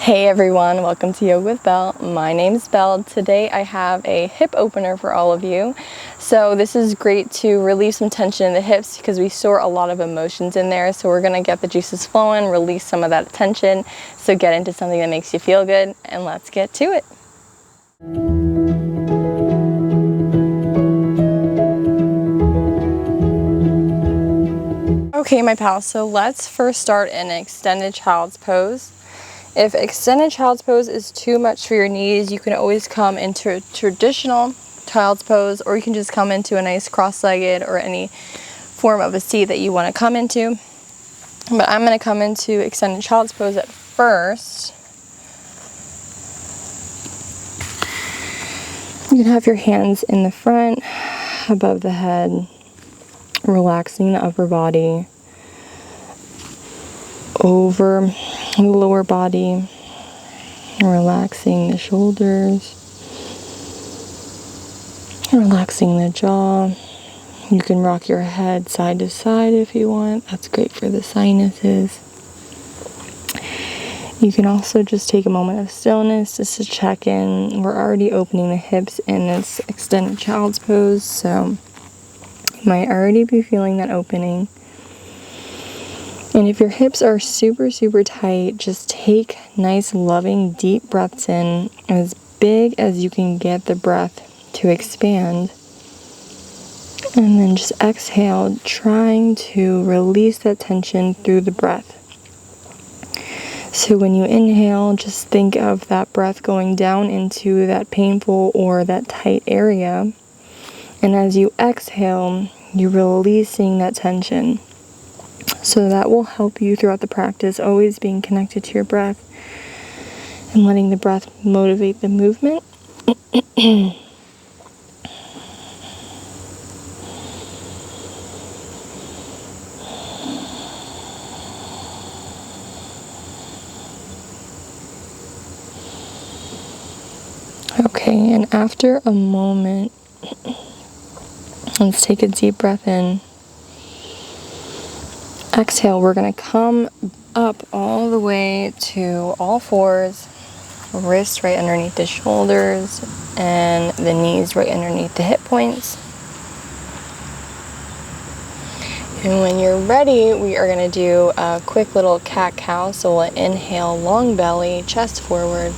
Hey everyone, welcome to Yoga with Belle. My name's Belle. Today I have a hip opener for all of you. So this is great to relieve some tension in the hips because we store a lot of emotions in there. So we're gonna get the juices flowing, release some of that tension. So get into something that makes you feel good and let's get to it. Okay, my pals, so let's first start in an extended child's pose. If extended child's pose is too much for your knees, you can always come into a traditional child's pose, or you can just come into a nice cross-legged or any form of a seat that you want to come into. But I'm going to come into extended child's pose at first. You can have your hands in the front, above the head, relaxing the upper body, over the lower body, relaxing the shoulders, relaxing the jaw. You can rock your head side to side if you want. That's great for the sinuses. You can also just take a moment of stillness just to check in. We're already opening the hips in this extended child's pose, so you might already be feeling that opening. And if your hips are super, super tight, just take nice, loving, deep breaths in, as big as you can get the breath to expand. And then just exhale, trying to release that tension through the breath. So when you inhale, just think of that breath going down into that painful or that tight area. And as you exhale, you're releasing that tension. So that will help you throughout the practice, always being connected to your breath and letting the breath motivate the movement. Okay, and after a moment, let's take a deep breath in. Exhale, we're going to come up all the way to all fours, wrists right underneath the shoulders, and the knees right underneath the hip points. And when you're ready, we are going to do a quick little cat-cow. So we'll inhale, long belly, chest forward.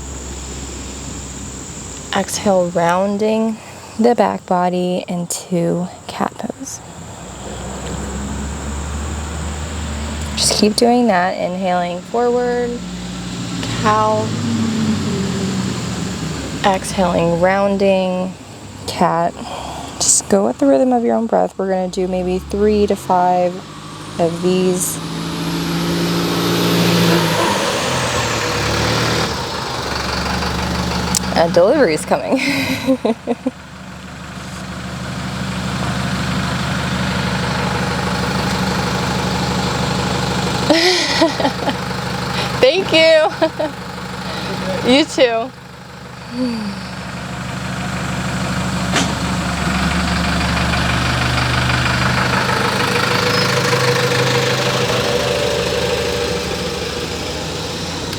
Exhale, rounding the back body into cat pose. Just keep doing that, inhaling forward, cow, exhaling, rounding, cat. Just go with the rhythm of your own breath. We're going to do maybe 3 to 5 of these. A delivery is coming. Thank you. You too.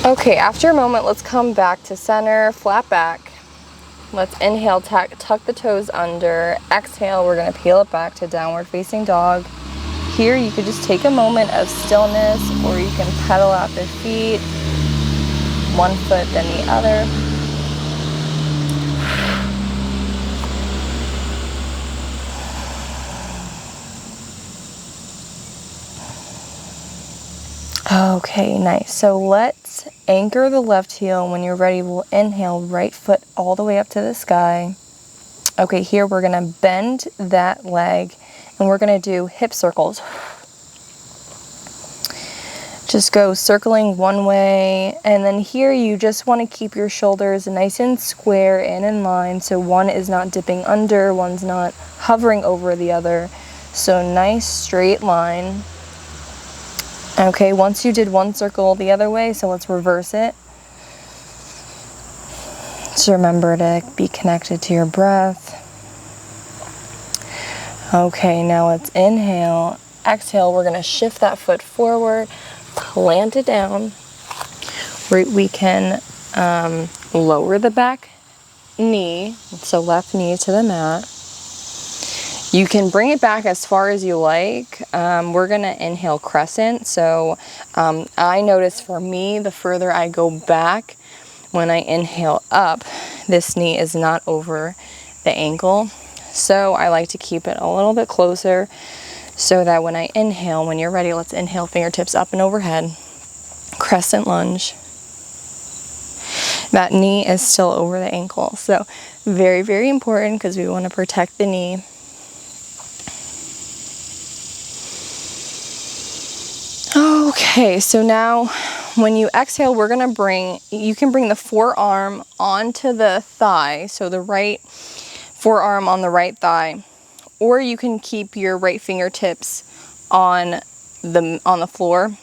Okay, after a moment, let's come back to center, flat back. Let's inhale, tuck the toes under. Exhale, we're going to peel it back to downward facing dog. Here, you could just take a moment of stillness, or you can pedal out the feet, one foot then the other. Okay, nice. So let's anchor the left heel. When you're ready, we'll inhale, right foot all the way up to the sky. Okay, here we're going to bend that leg and we're going to do hip circles. Just go circling one way, and then here you just want to keep your shoulders nice and square and in line, so one is not dipping under, one's not hovering over the other. So nice straight line. Okay, once you did one circle the other way, so let's reverse it. So remember to be connected to your breath. Okay, now let's inhale. Exhale, we're going to shift that foot forward, plant it down. We can lower the back knee, so left knee to the mat. You can bring it back as far as you like. We're gonna inhale crescent. So I notice for me, the further I go back, when I inhale up, this knee is not over the ankle. So I like to keep it a little bit closer so that when I inhale, when you're ready, let's inhale fingertips up and overhead. Crescent lunge. That knee is still over the ankle. So very, very important because we want to protect the knee. Okay, so now when you exhale, we're going to you can bring the forearm onto the thigh. So the right forearm on the right thigh, or you can keep your right fingertips on the floor.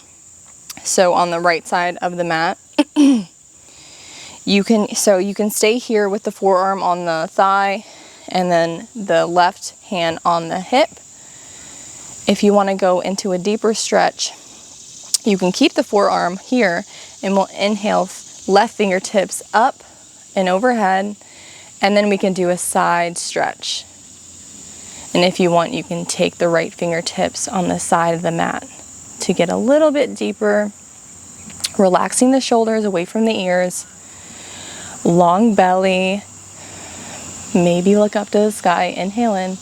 So on the right side of the mat. You can stay here with the forearm on the thigh and then the left hand on the hip. If you want to go into a deeper stretch, you can keep the forearm here and we'll inhale left fingertips up and overhead, and then we can do a side stretch. And if you want, you can take the right fingertips on the side of the mat to get a little bit deeper, relaxing the shoulders away from the ears. Long belly, maybe look up to the sky, inhale in.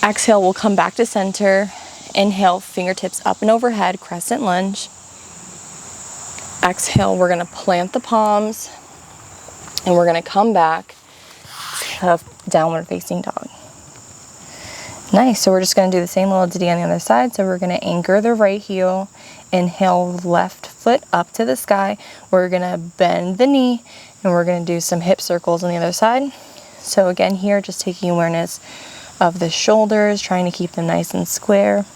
Exhale, we'll come back to center. Inhale, fingertips up and overhead, crescent lunge. Exhale, we're gonna plant the palms and we're gonna come back to downward facing dog. Nice, so we're just gonna do the same little ditty on the other side. So we're gonna anchor the right heel, inhale, left foot up to the sky. We're gonna bend the knee and we're gonna do some hip circles on the other side. So again here, just taking awareness of the shoulders, trying to keep them nice and square.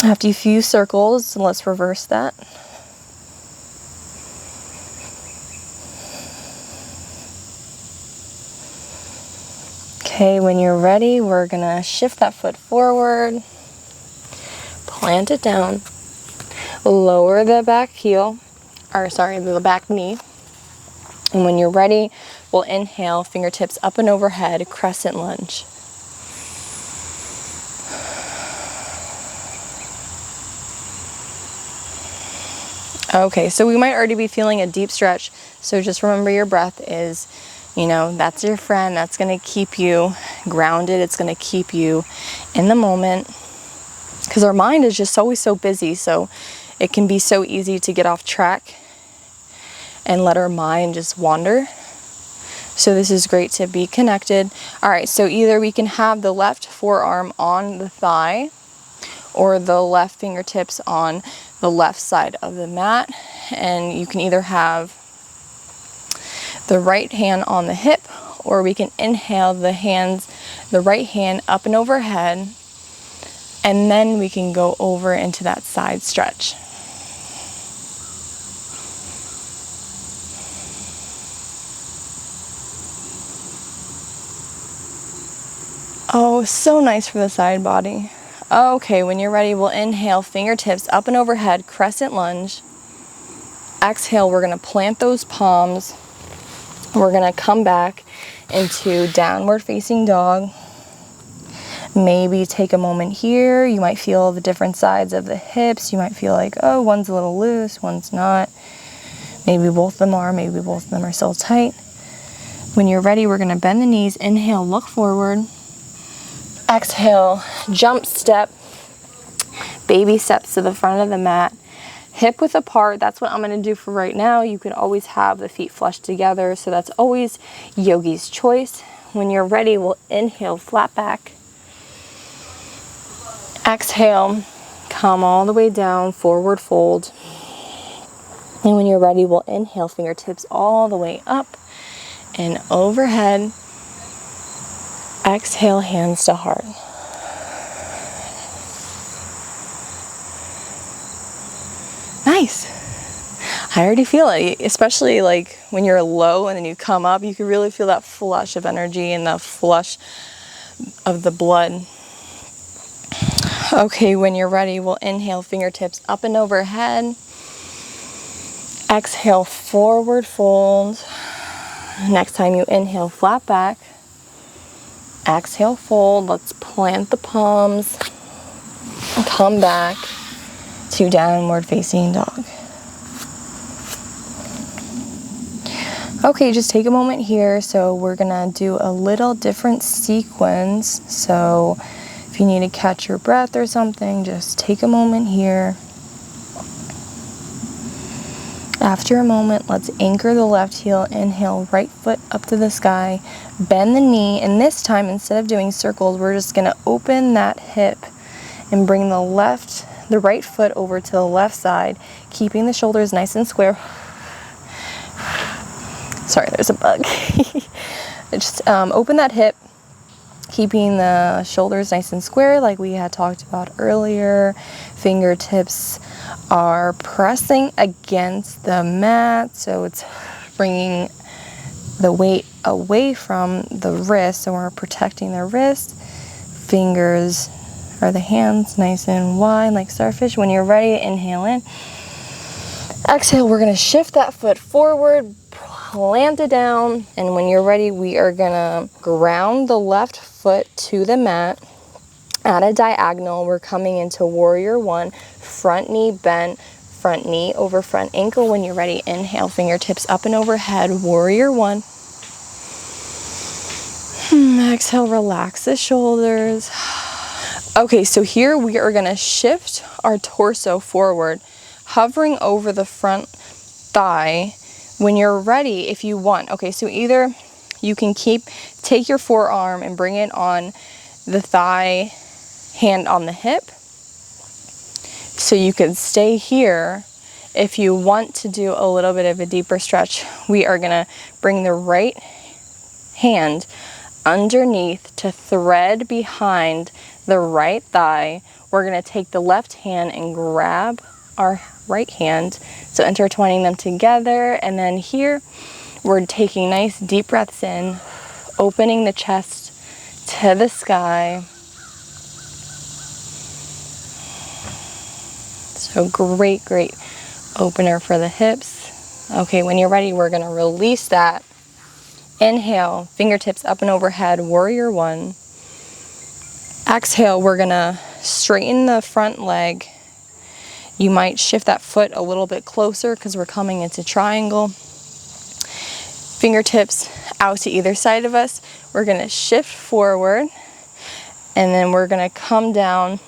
After a few circles, let's reverse that. Okay, when you're ready, we're gonna shift that foot forward, plant it down, lower the back heel, the back knee. And when you're ready, we'll inhale, fingertips up and overhead, crescent lunge. Okay, so we might already be feeling a deep stretch. So just remember your breath is, that's your friend. That's going to keep you grounded. It's going to keep you in the moment. Because our mind is just always so busy. So it can be so easy to get off track and let our mind just wander. So this is great to be connected. All right, so either we can have the left forearm on the thigh or the left fingertips on the left side of the mat. And you can either have the right hand on the hip, or we can inhale the right hand up and overhead, and then we can go over into that side stretch. Oh, so nice for the side body. Okay, when you're ready, we'll inhale, fingertips up and overhead, crescent lunge. Exhale, we're gonna plant those palms. We're gonna come back into downward facing dog. Maybe take a moment here. You might feel the different sides of the hips. You might feel like, oh, one's a little loose, one's not. Maybe both of them are, maybe both of them are still tight. When you're ready, we're gonna bend the knees. Inhale, look forward. Exhale, jump step, baby steps to the front of the mat, hip width apart. That's what I'm going to do for right now. You can always have the feet flush together, so that's always yogi's choice. When you're ready, we'll inhale, flat back. Exhale, come all the way down, forward fold. And when you're ready, we'll inhale, fingertips all the way up and overhead. Exhale, hands to heart. Nice. I already feel it, especially like when you're low and then you come up, you can really feel that flush of energy and the flush of the blood. Okay, when you're ready, we'll inhale, fingertips up and overhead. Exhale, forward fold. Next time you inhale, flat back. Exhale, fold. Let's plant the palms. Come back to downward facing dog. Okay, just take a moment here. So we're gonna do a little different sequence. So if you need to catch your breath or something, just take a moment here. After a moment, let's anchor the left heel. Inhale, right foot up to the sky. Bend the knee, and this time, instead of doing circles, we're just gonna open that hip and bring the right foot over to the left side, keeping the shoulders nice and square. Sorry, there's a bug. Just open that hip, keeping the shoulders nice and square like we had talked about earlier. Fingertips are pressing against the mat, so it's bringing the weight away from the wrist, so we're protecting the wrist. Fingers or the hands nice and wide like starfish. When you're ready, inhale in. Exhale, we're gonna shift that foot forward, plant it down, and when you're ready, we are gonna ground the left foot to the mat at a diagonal. We're coming into warrior one, front knee bent, front knee over front ankle. When you're ready, inhale, fingertips up and overhead, warrior one. Exhale, relax the shoulders. Okay, so here we are gonna shift our torso forward, hovering over the front thigh. When you're ready, if you want, okay, so either you can take your forearm and bring it on the thigh, hand on the hip. So you could stay here. If you want to do a little bit of a deeper stretch, we are gonna bring the right hand underneath to thread behind the right thigh. We're gonna take the left hand and grab our right hand, so intertwining them together, and then here we're taking nice deep breaths in, opening the chest to the sky. So great opener for the hips. Okay, when you're ready, we're gonna release that. Inhale, fingertips up and overhead, warrior one. Exhale, we're gonna straighten the front leg. You might shift that foot a little bit closer because we're coming into triangle. Fingertips out to either side of us. We're gonna shift forward, and then we're gonna come down,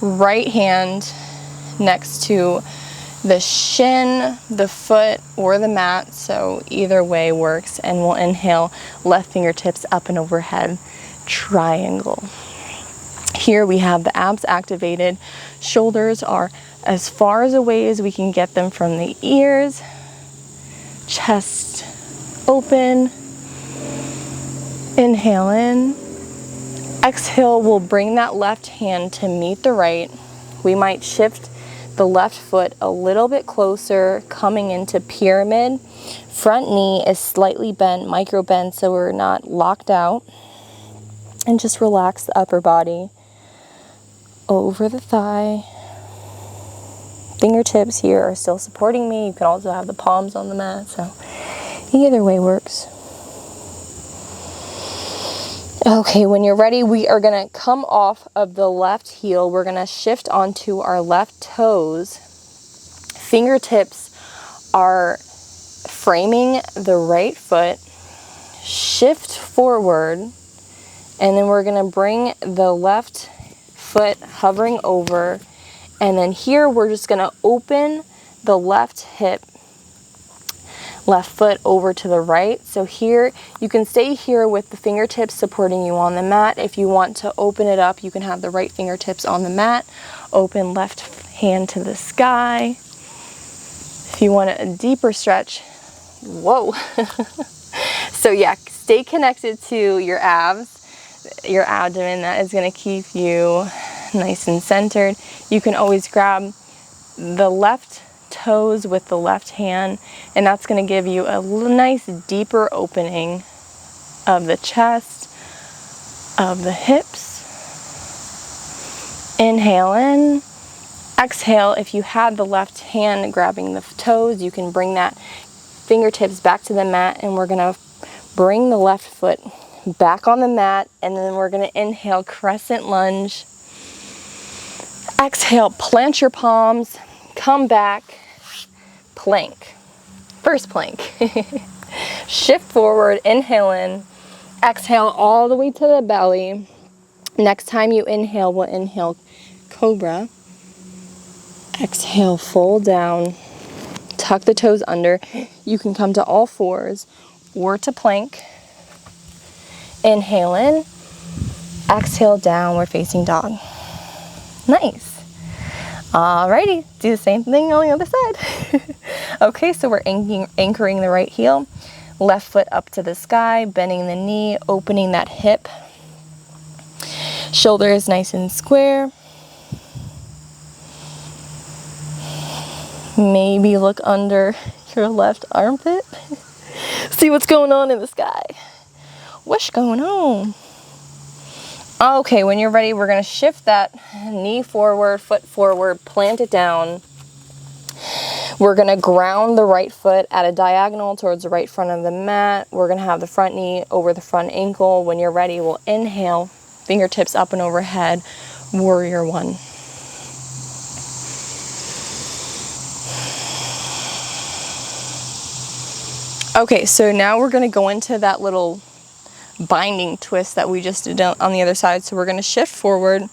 right hand next to the shin, the foot, or the mat, so either way works. And we'll inhale, left fingertips up and overhead, triangle. Here we have the abs activated. Shoulders are as far away as we can get them from the ears. Chest open. Inhale in. Exhale, we'll bring that left hand to meet the right. We might shift the left foot a little bit closer, coming into pyramid. Front knee is slightly bent, micro bend, so we're not locked out. And just relax the upper body over the thigh. Fingertips here are still supporting me. You can also have the palms on the mat, so either way works. Okay, when you're ready, we are gonna come off of the left heel. We're gonna shift onto our left toes. Fingertips are framing the right foot. Shift forward, and then we're gonna bring the left foot hovering over, and then here we're just gonna open the left hip, left foot over to the right. So here you can stay here with the fingertips supporting you on the mat. If you want to open it up, you can have the right fingertips on the mat, open left hand to the sky. If you want a deeper stretch, whoa. So yeah, stay connected to your abs, your abdomen. That is going to keep you nice and centered. You can always grab the left toes with the left hand, and that's going to give you a nice deeper opening of the chest, of the hips, Inhale in. Exhale, if you had the left hand grabbing the toes, you can bring that fingertips back to the mat, and we're gonna bring the left foot back on the mat, and then we're gonna inhale, crescent lunge. Exhale, plant your palms, come back, plank. First plank. Shift forward, inhale in. Exhale all the way to the belly. Next time you inhale, we'll inhale cobra. Exhale, fold down. Tuck the toes under. You can come to all fours or to plank. Inhale in. Exhale, downward facing dog. Nice. Alrighty, do the same thing on the other side. Okay, so we're anchoring the right heel. Left foot up to the sky, bending the knee, opening that hip. Shoulders nice and square. Maybe look under your left armpit. See what's going on in the sky. What's going on? Okay, when you're ready, we're gonna shift that knee forward, foot forward, plant it down. We're gonna ground the right foot at a diagonal towards the right front of the mat. We're gonna have the front knee over the front ankle. When you're ready, we'll inhale, fingertips up and overhead, warrior one. Okay, so now we're gonna go into that little binding twist that we just did on the other side. So we're gonna shift forward.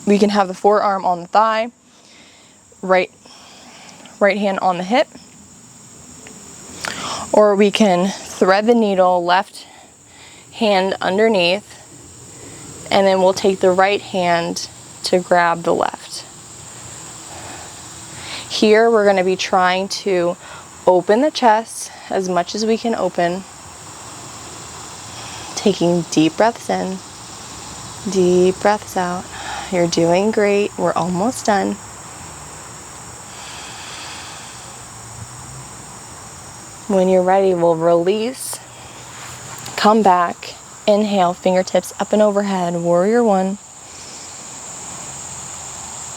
We can have the forearm on the thigh, right hand on the hip, or we can thread the needle, left hand underneath, and then we'll take the right hand to grab the left. Here we're going to be trying to open the chest as much as we can open, taking deep breaths in, deep breaths out. You're doing great. We're almost done. When you're ready, we'll release, come back, inhale, fingertips up and overhead, warrior one.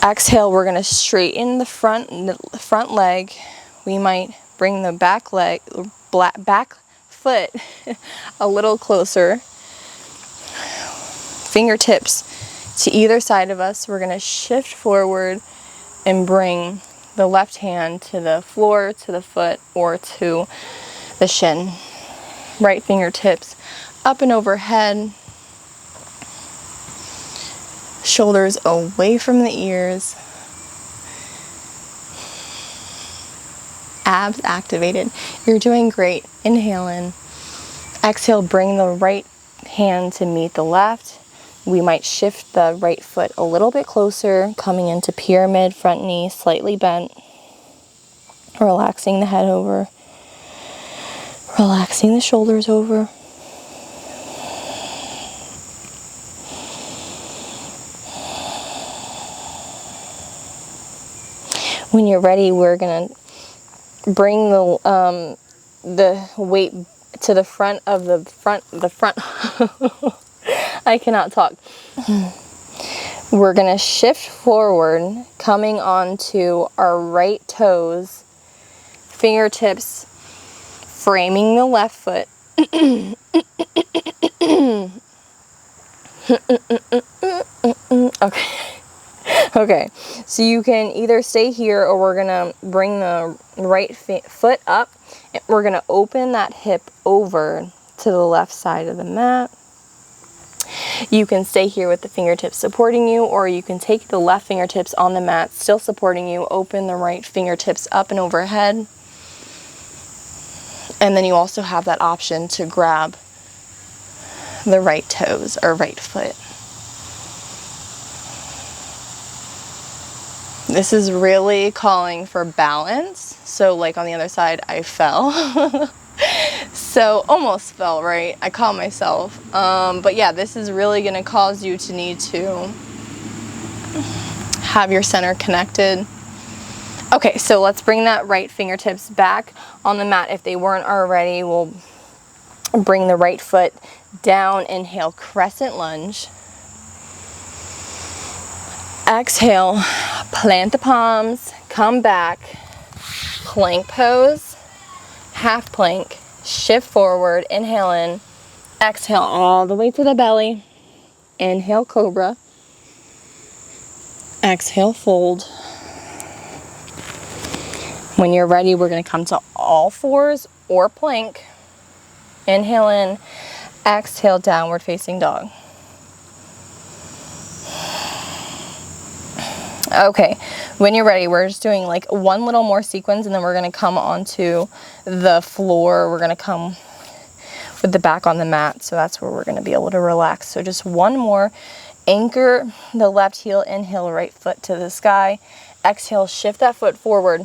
Exhale, we're going to straighten the front leg. We might bring the back foot a little closer. Fingertips to either side of us. We're going to shift forward and bring the left hand to the floor, to the foot, or to the shin. Right fingertips up and overhead. Shoulders away from the ears. Abs activated. You're doing great. Inhale in. Exhale, bring the right hand to meet the left. We might shift the right foot a little bit closer, coming into pyramid, front knee slightly bent. Relaxing the head over. Relaxing the shoulders over. When you're ready, we're going to bring the weight to the front of the front. I cannot talk. We're going to shift forward, coming onto our right toes, fingertips framing the left foot. Okay, so you can either stay here, or we're going to bring the right foot up. We're going to open that hip over to the left side of the mat. You can stay here with the fingertips supporting you, or you can take the left fingertips on the mat, still supporting you, open the right fingertips up and overhead. And then you also have that option to grab the right toes or right foot. This is really calling for balance. So like on the other side, I fell. So almost fell, right? I caught myself. But yeah, this is really going to cause you to need to have your center connected. Okay, so let's bring that right fingertips back on the mat. If they weren't already, we'll bring the right foot down. Inhale, crescent lunge. Exhale, plant the palms, come back, plank pose, half plank, shift forward, inhale in, exhale all the way to the belly, inhale cobra, exhale fold. When you're ready, we're going to come to all fours or plank, inhale in, exhale downward facing dog. Okay, when you're ready, we're just doing like one little more sequence and then we're going to come onto the floor. We're going to come with the back on the mat, so that's where we're going to be able to relax. So just one more. Anchor the left heel, inhale right foot to the sky. Exhale, shift that foot forward.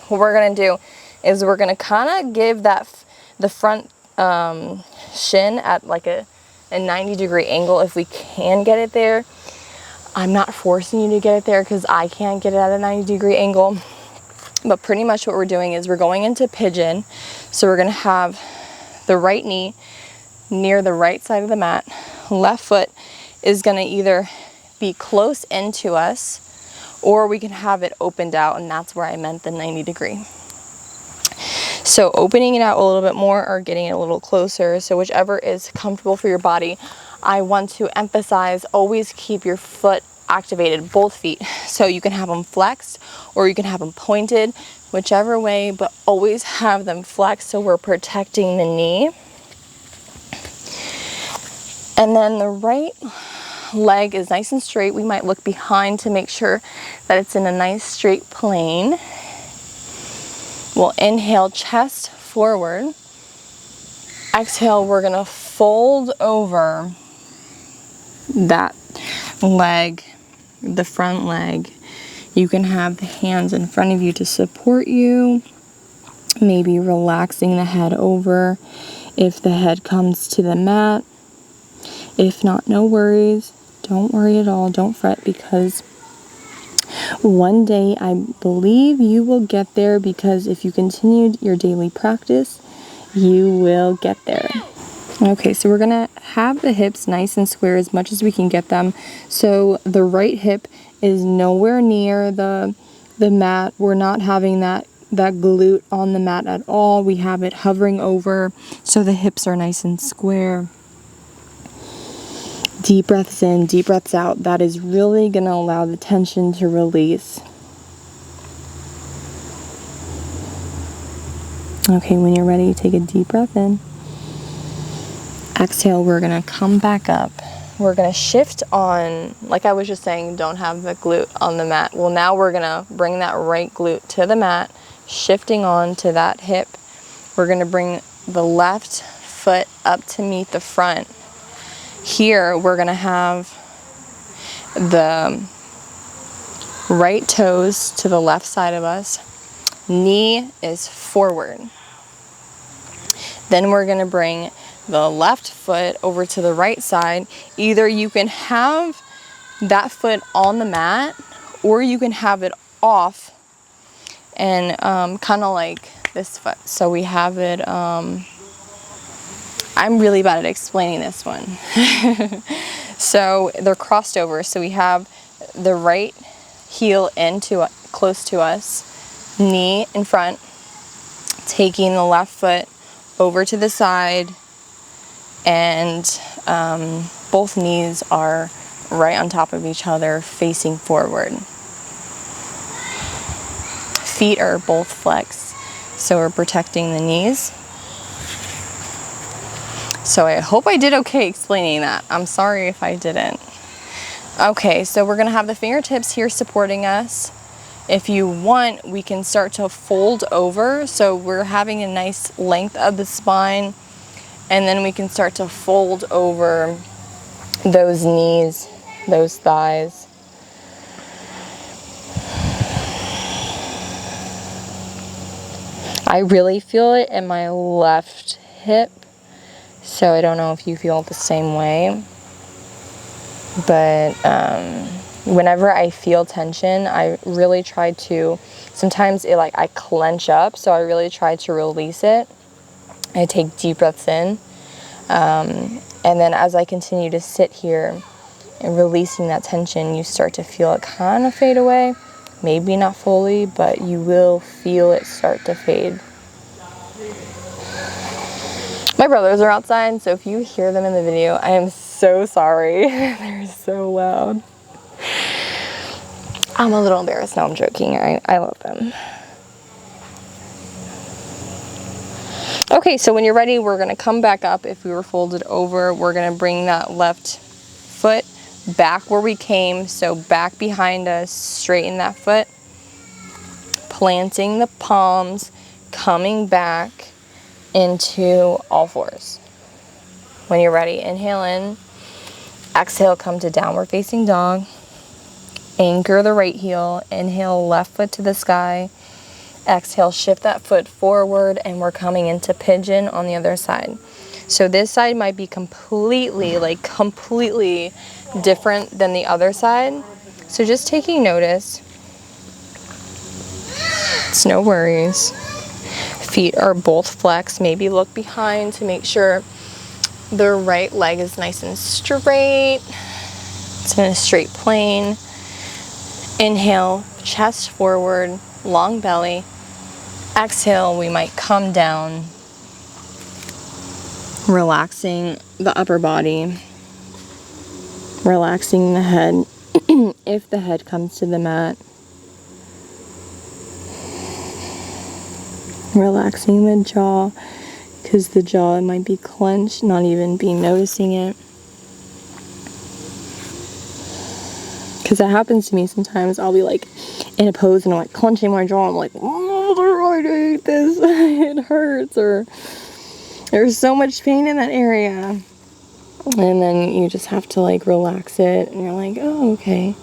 What we're going to do is we're going to kind of give that the front shin at like a 90-degree angle if we can get it there. I'm not forcing you to get it there because I can't get it at a 90-degree angle. But pretty much what we're doing is we're going into pigeon. So we're going to have the right knee near the right side of the mat. Left foot is going to either be close into us or we can have it opened out, and that's where I meant the 90-degree. So opening it out a little bit more or getting it a little closer, so whichever is comfortable for your body. I want to emphasize, always keep your foot activated, both feet. So you can have them flexed or you can have them pointed, whichever way, but always have them flexed so we're protecting the knee. And then the right leg is nice and straight. We might look behind to make sure that it's in a nice straight plane. We'll inhale, chest forward. Exhale, we're gonna fold over that leg, the front leg. You can have the hands in front of you to support you, maybe relaxing the head over if the head comes to the mat. If not, no worries. Don't worry at all. Don't fret, because one day I believe you will get there, because if you continued your daily practice, you will get there. Okay, so we're gonna have the hips nice and square as much as we can get them. So the right hip is nowhere near the mat. We're not having that glute on the mat at all. We have it hovering over, so the hips are nice and square. Deep breaths in, deep breaths out. That is really gonna allow the tension to release. Okay, when you're ready, take a deep breath in. Exhale, we're gonna come back up. We're gonna shift on, like I was just saying, don't have the glute on the mat. Well, now we're gonna bring that right glute to the mat, shifting on to that hip. We're gonna bring the left foot up to meet the front. Here, we're gonna have the right toes to the left side of us. Knee is forward. Then we're gonna bring the left foot over to the right side. Either you can have that foot on the mat or you can have it off and kind of like this foot. So we have it, I'm really bad at explaining this one. So they're crossed over. So we have the right heel into close to us, knee in front, taking the left foot over to the side, and both knees are right on top of each other, facing forward. Feet are both flexed, so we're protecting the knees. So I hope I did okay explaining that. I'm sorry if I didn't. Okay, so we're gonna have the fingertips here supporting us. If you want, we can start to fold over, so we're having a nice length of the spine, and then we can start to fold over those knees, those thighs. I really feel it in my left hip, so I don't know if you feel it the same way. But whenever I feel tension, I really try to, sometimes I clench up, so I really try to release it. I take deep breaths in, and then as I continue to sit here, and releasing that tension, you start to feel it kind of fade away. Maybe not fully, but you will feel it start to fade. My brothers are outside, so if you hear them in the video, I am so sorry. They're so loud. I'm a little embarrassed. No, I'm joking. I love them. Okay, so when you're ready, we're going to come back up. If we were folded over, we're going to bring that left foot back where we came. So back behind us, straighten that foot. Planting the palms, coming back into all fours. When you're ready, inhale in. Exhale, come to downward facing dog. Anchor the right heel. Inhale, left foot to the sky. Exhale, shift that foot forward, and we're coming into pigeon on the other side. So this side might be completely different than the other side. So just taking notice. It's no worries. Feet are both flexed. Maybe look behind to make sure the right leg is nice and straight. It's in a straight plane. Inhale, chest forward, long belly. Exhale, we might come down, relaxing the upper body, relaxing the head if the head comes to the mat, relaxing the jaw because the jaw might be clenched, not even be noticing it. Because that happens to me sometimes. I'll be like in a pose and I'm like clenching my jaw. I'm like, oh, I hate this. It hurts, or there's so much pain in that area. And then you just have to like relax it, and you're like, oh, okay.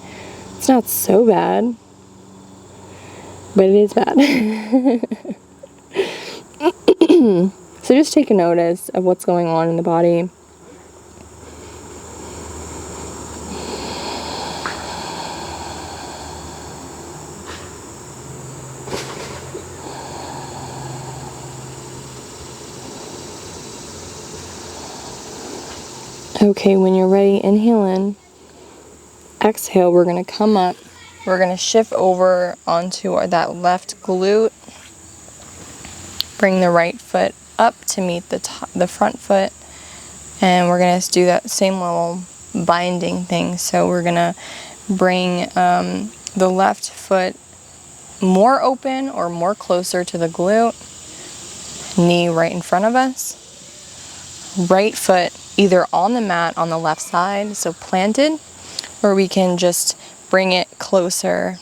It's not so bad, but it is bad. So just take a notice of what's going on in the body. Okay, when you're ready, inhale in. Exhale, we're going to come up. We're going to shift over onto that left glute. Bring the right foot up to meet the front foot. And we're going to do that same little binding thing. So we're going to bring the left foot more open or more closer to the glute. Knee right in front of us. Right foot either on the mat on the left side, so planted, or we can just bring it closer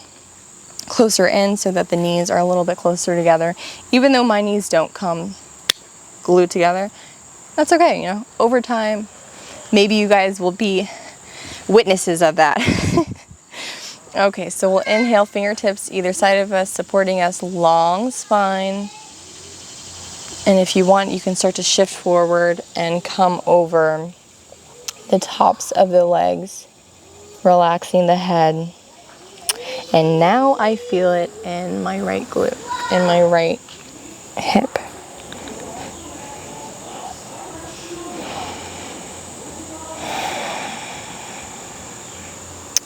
in so that the knees are a little bit closer together. Even though my knees don't come glued together, that's okay, you know. Over time, maybe you guys will be witnesses of that. Okay, so we'll inhale, fingertips either side of us, supporting us, long spine. And if you want, you can start to shift forward and come over the tops of the legs, relaxing the head. And now I feel it in my right glute, in my right hip.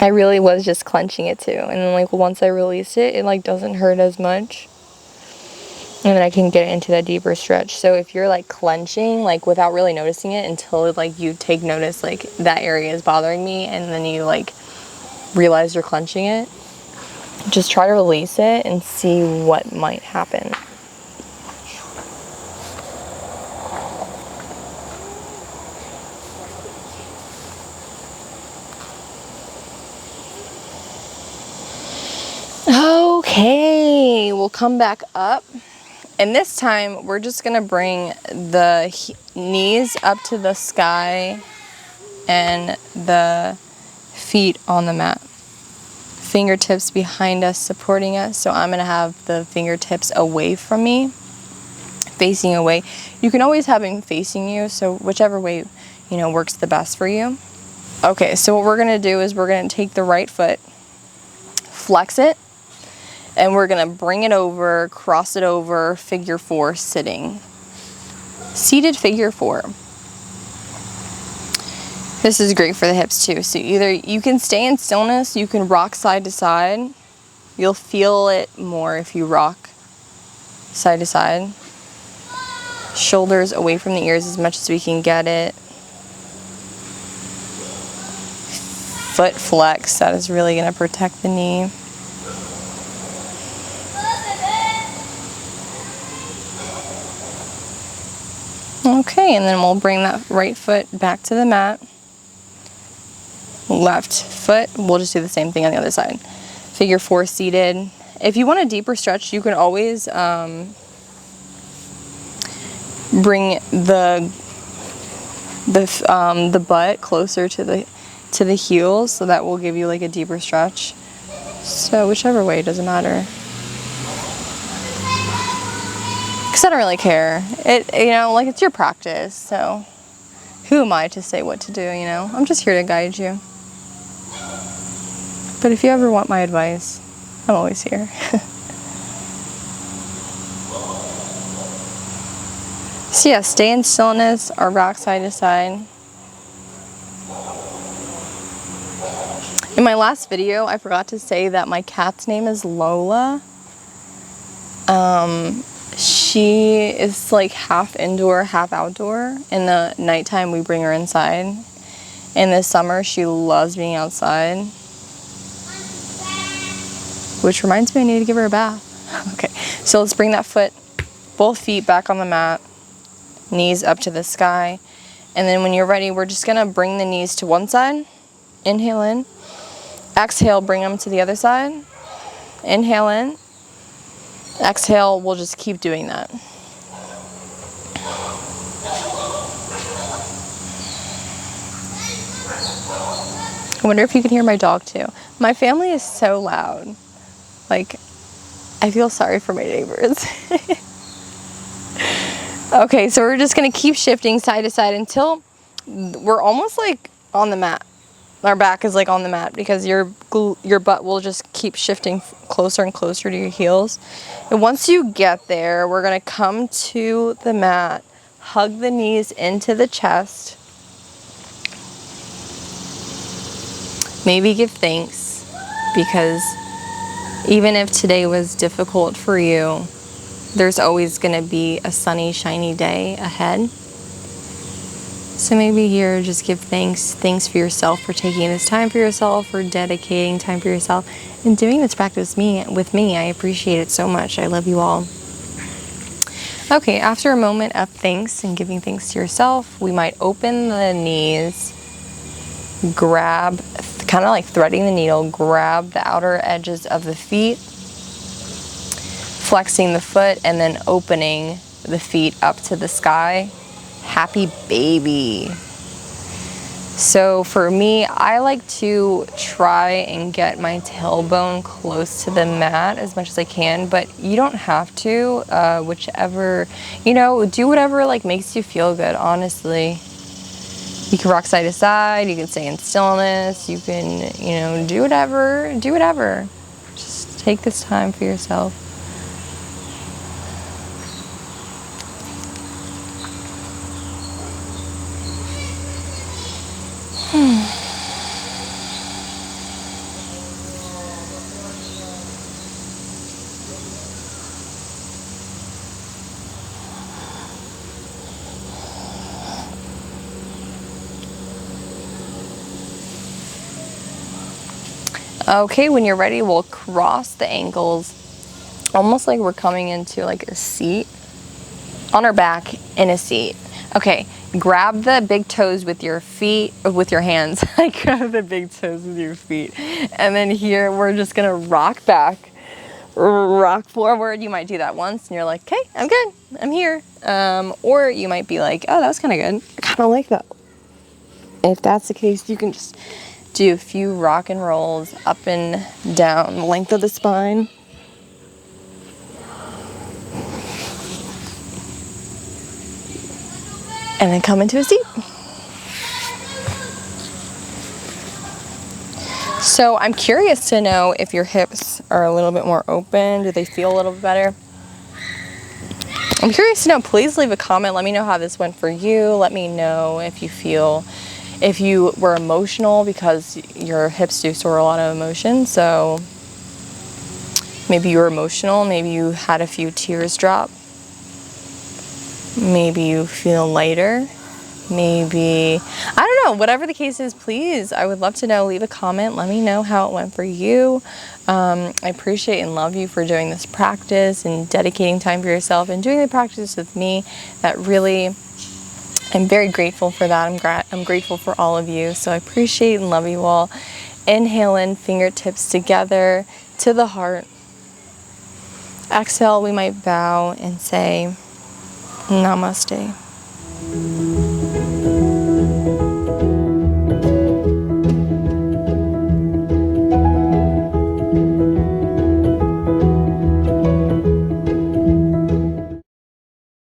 I really was just clenching it too. And then like once I release it, it like doesn't hurt as much. And then I can get into that deeper stretch. So if you're like clenching, like without really noticing it until like you take notice, like that area is bothering me, and then you like realize you're clenching it, just try to release it and see what might happen. Okay, we'll come back up. And this time, we're just going to bring the knees up to the sky and the feet on the mat. Fingertips behind us, supporting us. So I'm going to have the fingertips away from me, facing away. You can always have them facing you, so whichever way, you know, works the best for you. Okay, so what we're going to do is we're going to take the right foot, flex it, and we're going to bring it over, cross it over, figure four, sitting. Seated figure four. This is great for the hips too. So either you can stay in stillness, you can rock side to side. You'll feel it more if you rock side to side. Shoulders away from the ears as much as we can get it. Foot flex, that is really going to protect the knee. Okay, and then we'll bring that right foot back to the mat. Left foot, we'll just do the same thing on the other side. Figure 4 seated. If you want a deeper stretch, you can always bring the butt closer to the heels, so that will give you like a deeper stretch. So whichever way, doesn't matter. Because I don't really care. Like it's your practice, so who am I to say what to do, you know? I'm just here to guide you. But if you ever want my advice, I'm always here. So yeah, stay in stillness or rock side to side. In my last video, I forgot to say that my cat's name is Lola. She is like half indoor, half outdoor. In the nighttime, we bring her inside. In the summer, she loves being outside. Which reminds me, I need to give her a bath. Okay, so let's bring that foot, both feet back on the mat. Knees up to the sky. And then when you're ready, we're just gonna bring the knees to one side. Inhale in. Exhale, bring them to the other side. Inhale in. Exhale, we'll just keep doing that. I wonder if you can hear my dog too. My family is so loud. Like, I feel sorry for my neighbors. Okay, so we're just gonna keep shifting side to side until we're almost like on the mat. Our back is like on the mat because your butt will just keep shifting closer and closer to your heels. And once you get there, we're gonna come to the mat, hug the knees into the chest. Maybe give thanks, because even if today was difficult for you, there's always going to be a sunny, shiny day ahead. So maybe here, just give thanks. Thanks for yourself for taking this time for yourself, for dedicating time for yourself, and doing this practice with me. I appreciate it so much. I love you all. Okay, after a moment of thanks and giving thanks to yourself, we might open the knees, grab, kind of like threading the needle, grab the outer edges of the feet, flexing the foot, and then opening the feet up to the sky. Happy baby. So for me, I like to try and get my tailbone close to the mat as much as I can, but you don't have to. Whichever, do whatever like makes you feel good, honestly. You can rock side to side, you can stay in stillness, you can, do whatever. Just take this time for yourself. Okay, when you're ready, we'll cross the ankles, almost like we're coming into like a seat, on our back in a seat. Okay, grab the big toes with your feet, with your hands. Grab the big toes with your feet. And then here, we're just gonna rock back, rock forward. You might do that once and you're like, okay, I'm good, I'm here. Or you might be like, oh, that was kind of good. I kind of like that. If that's the case, you can just do a few rock and rolls up and down the length of the spine. And then come into a seat. So I'm curious to know if your hips are a little bit more open. Do they feel a little bit better? I'm curious to know. Please leave a comment. Let me know how this went for you. Let me know if you feel If you were emotional, because your hips do store a lot of emotion, so maybe you were emotional, maybe you had a few tears drop, maybe you feel lighter, maybe, I don't know, whatever the case is, please, I would love to know. Leave a comment, let me know how it went for you. I appreciate and love you for doing this practice and dedicating time for yourself and doing the practice with me. That really, I'm very grateful for that. I'm grateful for all of you. So I appreciate and love you all. Inhale in, fingertips together to the heart. Exhale, we might bow and say, Namaste.